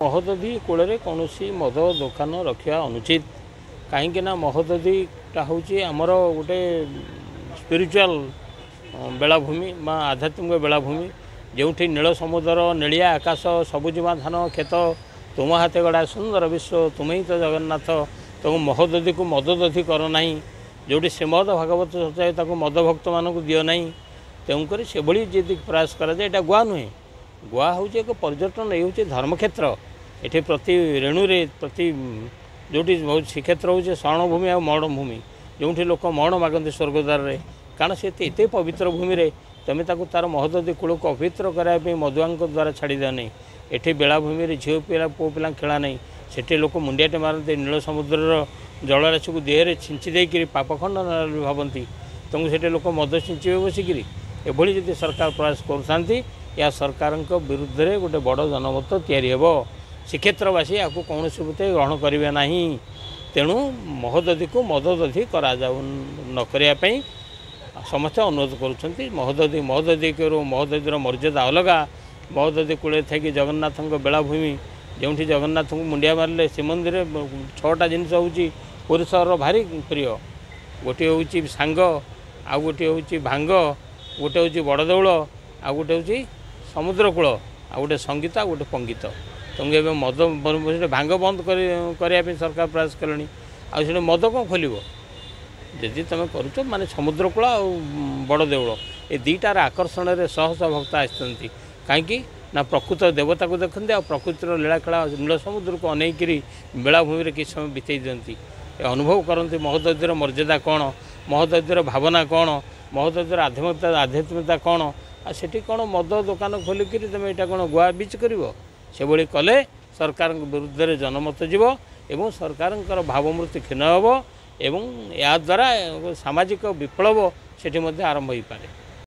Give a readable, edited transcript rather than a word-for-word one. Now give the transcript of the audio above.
Mahodadhi cool कौन मद दुकान रखा अनुचित कहीं महोदधीटा हूँ आमर गोटे स्पिरिचुअल बेलाभूमि आध्यात्मिक बेलाभूमि जो नील समुद्र नीलिया आकाश सबुजमा धान खेत तुम हाथे गड़ा सुंदर विश्व तुम ही तो जगन्नाथ तुम महोदधी को मददधी करना जोटी श्रीमद भागवत सचाए मद भक्त मानक दियो ना तेणुक से जी प्रयास कराए गुआ नुहे गुआ हूँ एक पर्यटन ये हूँ धर्मक्षेत्र ये प्रति रेणु प्रति जोटी श्रीक्षेत्र हूँ शरणभूमि आ मरण भूमि जो लोक मरण मागती स्वर्गद्वार में कारण से एत पवित्र भूमि रे तुम तार महोदधी कूल को अपवित्र कराया मधुआ द्वारा छाड़ी दिया नहीं ये बेलाभूमि झील पिला पुओ पिला खेला नहीं से लोक मुंडियाटे मारते नील समुद्र जलराशि को देहरे छिंची देकर पापखंड भावती तुमको से लोक मद छिंचे बसिकी एभली जब सरकार प्रयास करुँच या सरकार विरुद्ध में गोटे बड़ जनमत या श्रीक्षेत्रवासी या कौन मते ग्रहण करेंगे ना तेणु महोदधी को मददधी करा न करने समस्ते अनुरोध करुँच महोदधी करूँ महोदधीर मर्यादा अलग महोदधी कूल थी जगन्नाथ बेलाभूमि जो जगन्नाथ को मुंडिया मारे श्रीमंदिर 6टा जिनस हूँ पुरुषर भारी प्रिय गोटे हूँ सांग आ गोटे हूँ भांग गोटे हूँ बड़ देउल आ गोटे हूँ समुद्र कूल आ गोटे संगीत आ गोटे पंगीत तुमको ए मद भांग बंद करने सरकार प्रयास कले आ मद कौन खोल जदि तुम करुच माने समुद्र कूल आ बड़ देउल ये दुईटार आकर्षण में शह शह भक्त आसती कहीं ना प्रकृत देवता को देखते आ प्रकृतिर लीलाखेला नील समुद्र को अनेकरी बेलाभूमि किस समय बिताई दिखती अनुभव करती महोदधीर मर्यादा कौन महोदधीर भावना कौन महोदधीर आध्यात्मिकता कौन आ सेठी कौन मद दुकान खोलिकी तुम यहाँ कौन गुआ बीच कर से भली कले सरकार विरुद्ध में जनमत जीव एवं सरकार भावमूर्ति क्षीण हम एवं या द्वारा सामाजिक विप्लव सेठी आरंभ हो पारे।